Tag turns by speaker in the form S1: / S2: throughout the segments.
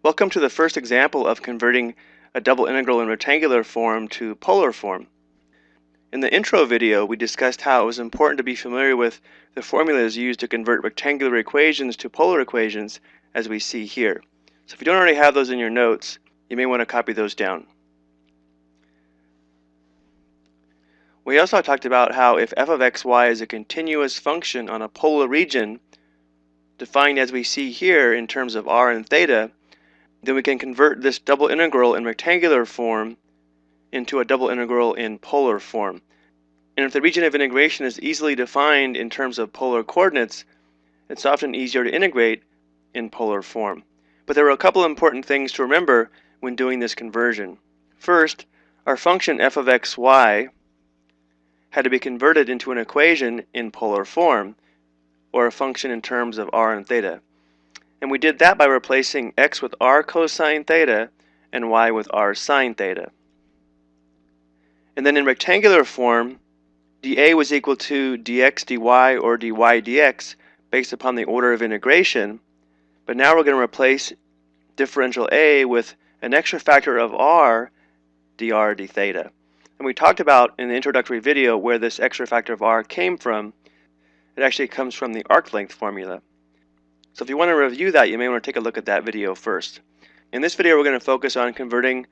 S1: Welcome to the first example of converting a double integral in rectangular form to polar form. In the intro video, we discussed how it was important to be familiar with the formulas used to convert rectangular equations to polar equations, as we see here. So if you don't already have those in your notes, you may want to copy those down. We also talked about how if f of xy is a continuous function on a polar region, defined as we see here in terms of r and theta, then we can convert this double integral in rectangular form into a double integral in polar form. And if the region of integration is easily defined in terms of polar coordinates, it's often easier to integrate in polar form. But there are a couple of important things to remember when doing this conversion. First, our function f of xy had to be converted into an equation in polar form, or a function in terms of r and theta. And we did that by replacing x with r cosine theta and y with r sine theta. And then in rectangular form, dA was equal to dx dy or dy dx based upon the order of integration. But now we're going to replace differential a with an extra factor of r dr d theta. And we talked about in the introductory video where this extra factor of r came from. It actually comes from the arc length formula. So if you want to review that, you may want to take a look at that video first. In this video, we're going to focus on converting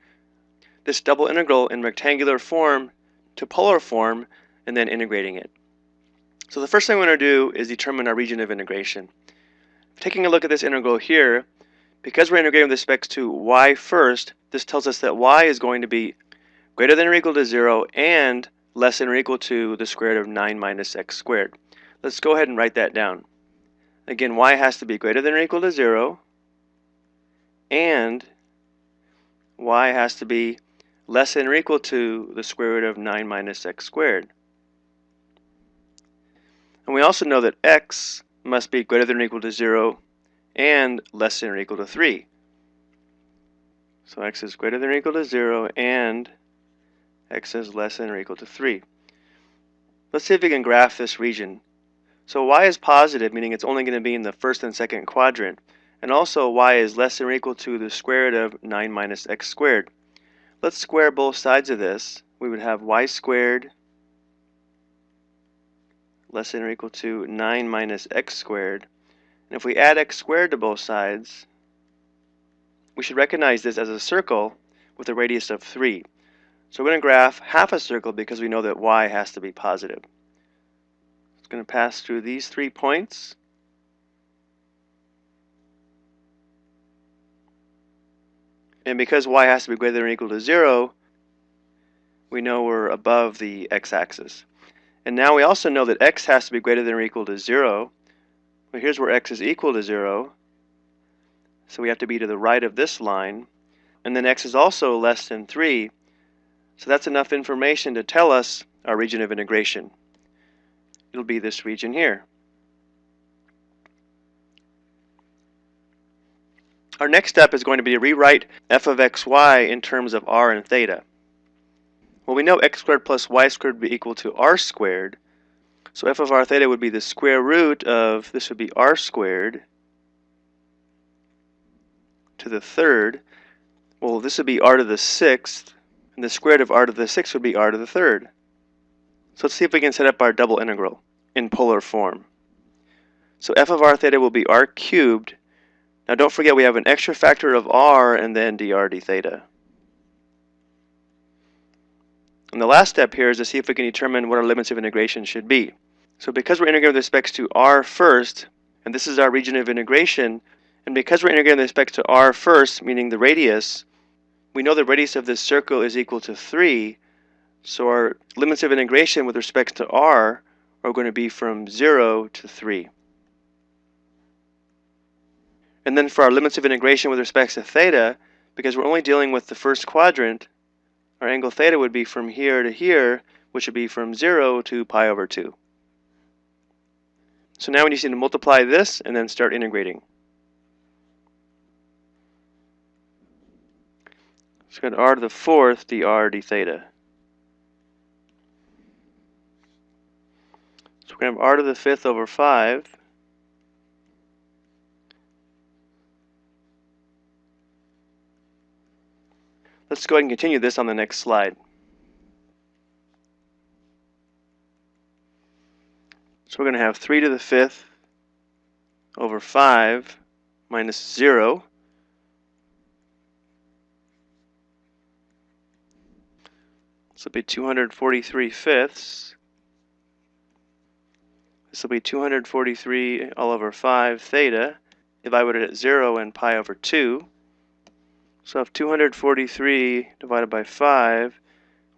S1: this double integral in rectangular form to polar form and then integrating it. So the first thing we're going to do is determine our region of integration. Taking a look at this integral here, because we're integrating with respect to y first, this tells us that y is going to be greater than or equal to 0 and less than or equal to the square root of 9 minus x squared. Let's go ahead and write that down. Again, y has to be greater than or equal to 0, and y has to be less than or equal to the square root of 9 minus x squared. And we also know that x must be greater than or equal to 0 and less than or equal to 3. So x is greater than or equal to 0 and x is less than or equal to 3. Let's see if we can graph this region. So y is positive, meaning it's only going to be in the first and second quadrant. And also y is less than or equal to the square root of 9 minus x squared. Let's square both sides of this. We would have y squared less than or equal to 9 minus x squared. And if we add x squared to both sides, we should recognize this as a circle with a radius of 3. So we're going to graph half a circle because we know that y has to be positive. It's going to pass through these 3 points. And because y has to be greater than or equal to 0, we know we're above the x-axis. And now we also know that x has to be greater than or equal to 0. Well, here's where x is equal to 0. So we have to be to the right of this line. And then x is also less than 3. So that's enough information to tell us our region of integration. It'll be this region here. Our next step is going to be to rewrite f of xy in terms of r and theta. Well, we know x squared plus y squared would be equal to r squared. So f of r theta would be the square root of, this would be r squared to the third. Well, this would be r to the sixth. And the square root of r to the 6th would be r to the 3rd. So let's see if we can set up our double integral in polar form. So f of r theta will be r cubed. Now don't forget we have an extra factor of r and then dr d theta. And the last step here is to see if we can determine what our limits of integration should be. So because we're integrating with respect to r first, and this is our region of integration, and because we're integrating with respect to r first, meaning the radius, we know the radius of this circle is equal to 3, so our limits of integration with respect to r are going to be from 0 to 3. And then for our limits of integration with respect to theta, because we're only dealing with the first quadrant, our angle theta would be from here to here, which would be from 0 to pi over 2. So now we just need to multiply this and then start integrating. So we've got r to the 4th dr d theta. So we're going to have r to the 5th over 5 Let's go ahead and continue this on the next slide. So we're going to have 3 to the 5th over 5 minus 0. This will be 243 fifths. This will be 243 all over 5 theta, divided at 0 and pi over 2. So if 243 divided by 5,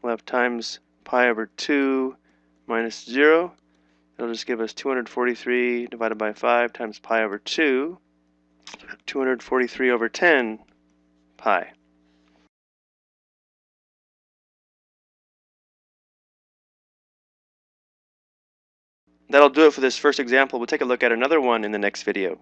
S1: we'll have times pi over 2 minus 0. It'll just give us 243 divided by 5 times pi over 2. 243 over 10 pi. That'll do it for this first example. We'll take a look at another one in the next video.